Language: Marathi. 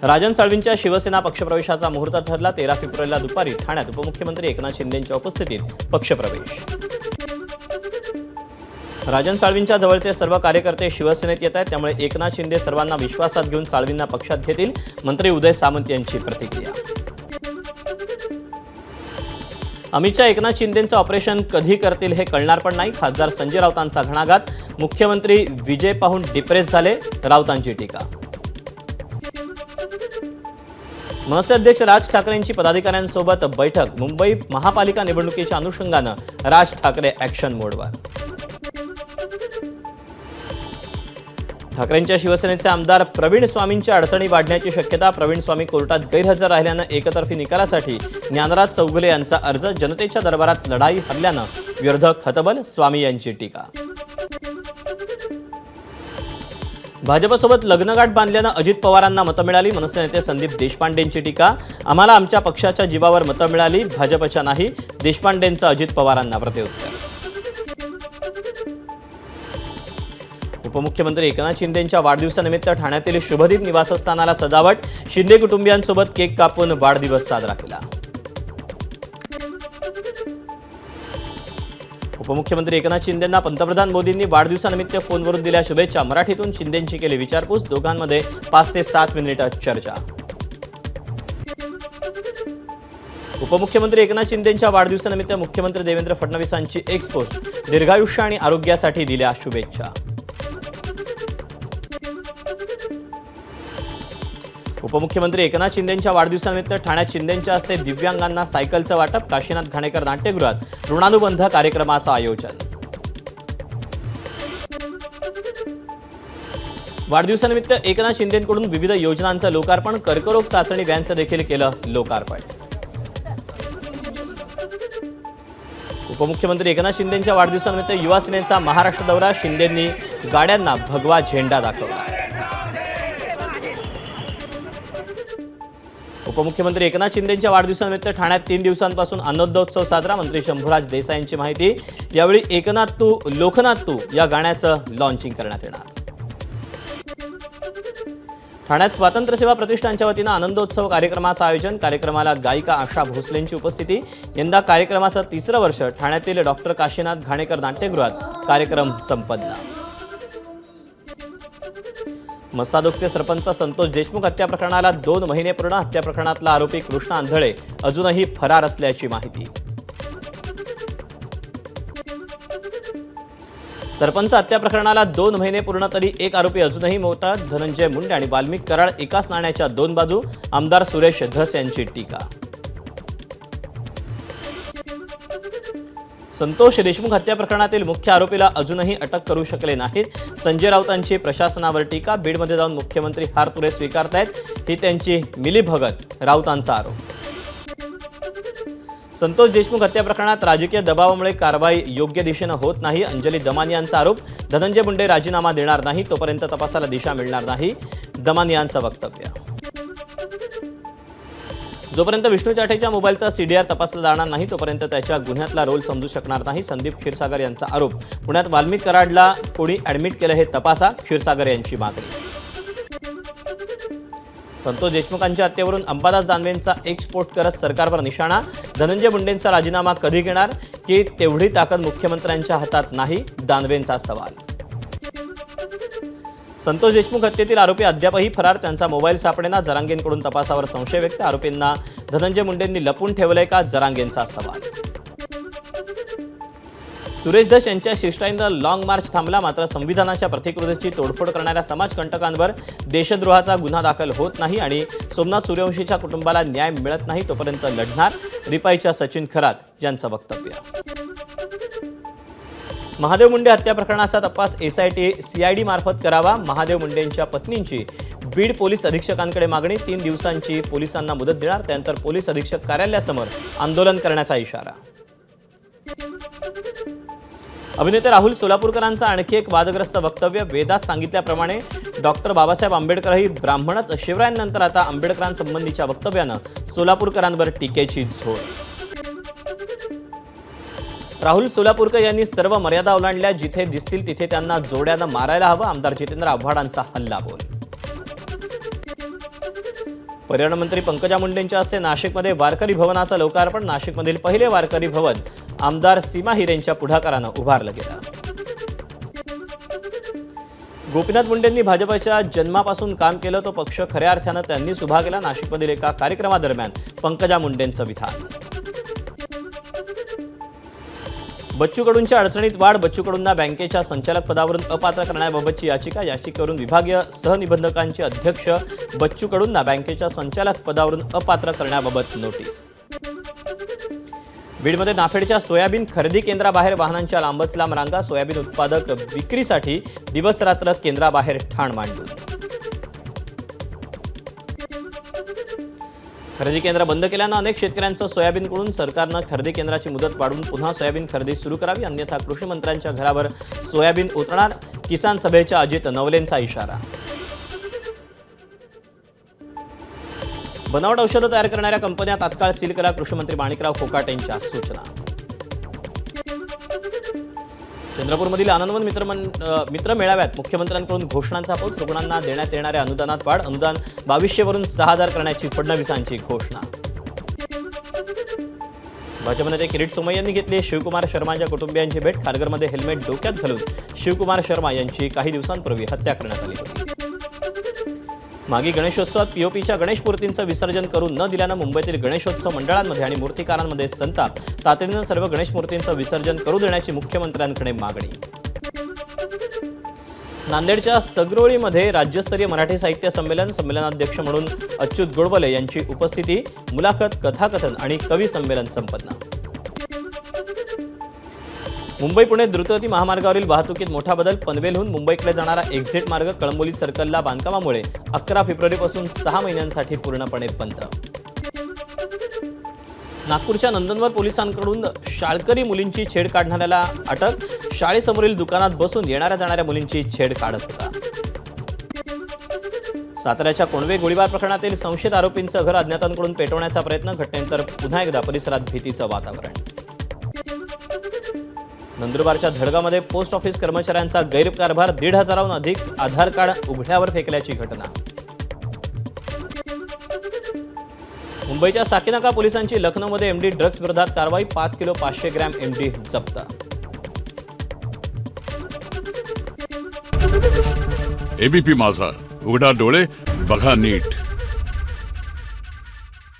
राजन साळवींच्या शिवसेना पक्षप्रवेशाचा मुहूर्त ठरला। 13 फेब्रुवारीला दुपारी ठाण्यात उपमुख्यमंत्री एकनाथ शिंदेंच्या उपस्थितीत पक्षप्रवेश। राजन साळवींच्या जवळचे सर्व कार्यकर्ते शिवसेनेत येत आहेत, त्यामुळे एकनाथ शिंदे सर्वांना विश्वासात घेऊन साळवींना पक्षात घेतील। मंत्री उदय सामंत यांची प्रतिक्रिया। अमित शहा एकनाथ शिंदेंचं ऑपरेशन कधी करतील हे कळणार पण नाही। खासदार संजय राऊतांचा घणाघात। मुख्यमंत्री विजय पाहून डिप्रेस झाले, राऊतांची टीका। मनसे अध्यक्ष राज ठाकरेंची पदाधिकाऱ्यांसोबत बैठक। मुंबई महापालिका निवडणुकीच्या अनुषंगानं राज ठाकरे ॲक्शन मोडवर। ठाकरेंच्या शिवसेनेचे आमदार प्रवीण स्वामींच्या अडचणी वाढण्याची शक्यता। प्रवीण स्वामी कोर्टात गैरहजर राहिल्यानं एकतर्फी निकालासाठी ज्ञानराज चौगुले यांचा अर्ज। जनतेच्या दरबारात लढाई हरल्यानं विरोधक हतबल, स्वामी यांची टीका। भाजपसोबत लग्नगाठ बांधल्यानं अजित पवारांना मतं मिळाली। मनसे नेते संदीप देशपांडेंची टीका। आम्हाला आमच्या पक्षाच्या जीवावर मतं मिळाली, भाजपच्या नाही। देशपांडेंचं अजित पवारांना प्रत्युत्तर। उपमुख्यमंत्री एकनाथ शिंदेंच्या वाढदिवसानिमित्त ठाण्यातील शुभदीप निवासस्थानाला सजावट। शिंदे कुटुंबियांसोबत केक कापून वाढदिवस साजरा केला। उपमुख्यमंत्री एकनाथ शिंदेंना पंतप्रधान मोदींनी वाढदिवसानिमित्त फोनवरून दिल्या शुभेच्छा। मराठीतून शिंदेंची केली विचारपूस। दोघांमध्ये 5 ते 7 मिनिटं चर्चा। उपमुख्यमंत्री एकनाथ शिंदेंच्या वाढदिवसानिमित्त मुख्यमंत्री देवेंद्र फडणवीसांची एक्स पोस्ट। दीर्घायुष्य आणि आरोग्यासाठी दिल्या शुभेच्छा। उपमुख्यमंत्री एकनाथ शिंदेंच्या वाढदिवसानिमित्त ठाण्यात शिंदेंच्या हस्ते दिव्यांगांना सायकलचं वाटप। काशीनाथ घाणेकर नाट्यगृहात ऋणानुबंध कार्यक्रमाचं आयोजन। वाढदिवसानिमित्त एकनाथ शिंदेंकडून विविध योजनांचं लोकार्पण। कर्करोग चाचणी व्हॅनचं देखील केलं लोकार्पण। उपमुख्यमंत्री एकनाथ शिंदेंच्या वाढदिवसानिमित्त युवा सेनेचा महाराष्ट्र दौरा। शिंदेंनी गाड्यांना भगवा झेंडा दाखवला। उपमुख्यमंत्री एकनाथ शिंदेंच्या वाढदिवसानिमित्त ठाण्यात 3 दिवसांपासून अन्नोत्सव साजरा। मंत्री शंभूराज देसाईंची माहिती। यावेळी एकनाथ तू लोकनाथ तू या गाण्याचं लॉन्चिंग करण्यात येणार। ठाण्यात स्वातंत्र्य सेवा प्रतिष्ठानच्या वतीनं आनंदोत्सव कार्यक्रमाचं आयोजन। कार्यक्रमाला गायिका आशा भोसलेंची उपस्थिती। यंदा कार्यक्रमाचं 3रं वर्ष। ठाण्यातील डॉक्टर काशीनाथ घाणेकर नाट्यगृहात कार्यक्रम संपन्न। मस्सादोगचे सरपंच संतोष देशमुख हत्या प्रकरणाला 2 महिने पूर्ण। हत्या प्रकरणातला आरोपी कृष्णा आंधळे अजूनही फरार असल्याची माहिती। सरपंच हत्या प्रकरणाला 2 महिने पूर्ण तरी एक आरोपी अजूनही मोठात। धनंजय मुंडे आणि वाल्मिक कराड एकाच नाण्याच्या 2 बाजू। आमदार सुरेश धस यांची टीका। संतोष देशमुख हत्या प्रकरणातील मुख्य आरोपीला अजूनही अटक करू शकले नाहीत। संजय राऊतांची प्रशासनावर टीका। बीडमध्ये जाऊन मुख्यमंत्री हार तुरे स्वीकारतायत, ही त्यांची मिलीभगत, राऊतांचा आरोप। संतोष देशमुख हत्या प्रकरणात राजकीय दबावामुळे कारवाई योग्य दिशेनं होत नाही, अंजली दमानी यांचा आरोप। धनंजय मुंडे राजीनामा देणार नाही तोपर्यंत तपासाला दिशा मिळणार नाही, दमानी यांचं वक्तव्य। जोपर्यंत विष्णू चाठेच्या मोबाईलचा सीडीआर तपासला जाणार नाही तोपर्यंत त्याच्या गुन्ह्यातला रोल समजू शकणार नाही, संदीप क्षीरसागर यांचा आरोप। पुण्यात वाल्मिक कराडला कोणी ॲडमिट केलं हे तपासा, क्षीरसागर यांची मागणी। संतोष देशमुखांच्या हत्येवरून अंबादास दानवेंचा एक्सपोर्ट करत सरकारवर निशाणा। धनंजय मुंडेंचा राजीनामा कधी घेणार, की तेवढी ताकद मुख्यमंत्र्यांच्या हातात नाही, दानवेंचा सवाल। संतोष देशमुख हत्येतील आरोपी अद्यापही फरार, त्यांचा मोबाईल सापडेना। जरांगेंकडून तपासावर संशय व्यक्त। आरोपींना धनंजय मुंडेंनी लपून ठेवलंय का, जरांगेंचा सवाल। सुरेश धस यांच्या शिष्टाईनं लॉंग मार्च थांबला, मात्र संविधानाच्या प्रतिकृतीची तोडफोड करणाऱ्या समाजकंटकांवर देशद्रोहाचा गुन्हा दाखल होत नाही आणि सोमनाथ सूर्यवंशीच्या कुटुंबाला न्याय मिळत नाही तोपर्यंत लढणार, रिपाईच्या सचिन खरात यांचं वक्तव्य। महादेव मुंडे हत्या प्रकरणाचा तपास एसआयटी सीआयडी मार्फत करावा। महादेव मुंडेंच्या पत्नींची बीड पोलीस अधीक्षकांकडे मागणी। 3 दिवसांची पोलिसांना मुदत देणार, त्यानंतर पोलीस अधीक्षक कार्यालयासमोर आंदोलन करण्याचा इशारा। अभिनेते राहुल सोलापूरकरांचा आणखी एक वादग्रस्त वक्तव्य। वेदात सांगितल्याप्रमाणे डॉक्टर बाबासाहेब आंबेडकर ही ब्राह्मणच। शिवरायांनंतर आता आंबेडकरांसंबंधीच्या वक्तव्यानं सोलापूरकरांवर टीकेची झोड। राहुल सोलापूरकर यांनी सर्व मर्यादा ओलांडल्या, जिथे दिसतील तिथे त्यांना जोड्यानं मारायला हवं, आमदार जितेंद्र आव्हाडांचा हल्लाबोल। पर्यावरण मंत्री पंकजा मुंडेंच्या हस्ते नाशिकमध्ये वारकरी भवनाचं लोकार्पण. नाशिकमधील पहिले वारकरी भवन आमदार सीमा हिरेंच्या पुढाकारानं उभारलं गेलं. गोपीनाथ मुंडेंनी भाजपच्या जन्मापासून काम केलं, तो पक्ष खऱ्या अर्थानं त्यांनीच उभा केला. नाशिकमधील एका कार्यक्रमादरम्यान पंकजा मुंडेंचं विधान. बच्चू कडूंच्या अडचणीत वाढ. बच्चू कडूंना बँकेच्या संचालक पदावरून अपात्र करण्याबाबतची याचिका. याचिकेवरून विभागीय सहनिबंधकांचे अध्यक्ष बच्चू कडूंना बँकेच्या संचालक पदावरून अपात्र करण्याबाबत नोटीस. बीडमध्ये नाफेडच्या सोयाबीन खरेदी केंद्राबाहेर वाहनांच्या लांबच लांब रांगा. सोयाबीन उत्पादक विक्रीसाठी दिवसरात्र केंद्राबाहेर ठाण मांडून. खरेदी केंद्र बंद केल्यानं अनेक शेतकऱ्यांचं सोयाबीनकडून. सरकारनं खरेदी केंद्राची मुदत वाढवून पुन्हा सोयाबीन खरेदी सुरू करावी, अन्यथा कृषी मंत्र्यांच्या घरावर सोयाबीन उतरणार. किसान सभेच्या अजित नवलेंचा इशारा. बनावट औषधं तयार करणाऱ्या कंपन्या तात्काळ सील करा. कृषी मंत्री माणिकराव कोकाटेंच्या सूचना. चंद्रपूरमधील आनंदवन मित्र मेळाव्यात मुख्यमंत्र्यांकडून घोषणांचा पाऊस. रुग्णांना देण्यात येणाऱ्या अनुदानात वाढ. अनुदान 2200 वरून 6000 करण्याची फडणवीसांची घोषणा. भाजप नेते किरीट सोमय्या यांनी घेतली शिवकुमार शर्मांच्या कुटुंबियांची भेट. खारघरमध्ये हेल्मेट डोक्यात घालून शिवकुमार शर्मा यांची काही दिवसांपूर्वी हत्या करण्यात आली होती. मागी गणेशोत्सवात पीओपीच्या गणेश मूर्तींचं विसर्जन करू न दिल्यानं मुंबईतील गणेशोत्सव मंडळांमध्ये आणि मूर्तिकारांमध्ये संताप. तातडीनं सर्व गणेश मूर्तींचं विसर्जन करू देण्याची मुख्यमंत्र्यांकडे मागणी. नांदेडच्या सगरोळीमध्ये राज्यस्तरीय मराठी साहित्य संमेलन. संमेलनाध्यक्ष म्हणून अच्युत गोडबोले यांची उपस्थिती. मुलाखत, कथाकथन आणि कवी संमेलन संपन्न. मुंबई पुणे द्रुतगती महामार्गावरील वाहतुकीत मोठा बदल. पनवेलहून मुंबईकडे जाणारा एक्झिट मार्ग कळंबोली सर्कलला बांधकामामुळे 11 फेब्रुवारीपासून 6 महिन्यांसाठी पूर्णपणे बंद. नागपूरच्या नंदनवर पोलिसांकडून शाळकरी मुलींची छेड काढणाऱ्याला अटक. शाळेसमोरील दुकानात बसून येणाऱ्या जाणाऱ्या मुलींची छेड काढत होता. साताऱ्याच्या कोणवे गोळीबार प्रकरणातील संशयित आरोपींचं घर अज्ञातांकडून पेटवण्याचा प्रयत्न. घटनेनंतर पुन्हा एकदा परिसरात भीतीचं वातावरण. नंदुरबारच्या धडगामध्ये पोस्ट ऑफिस कर्मचाऱ्यांचा गैरकारभार. 1,500हून अधिक आधार कार्ड उघड्यावर फेकल्याची घटना. मुंबईच्या साकीनाका पोलिसांची लखनौमध्ये एमडी ड्रग्ज विरोधात कारवाई. 5 किलो 500 ग्रॅम एमडी जप्त. एबीपी माझा, उघडा डोळे बघा नीट.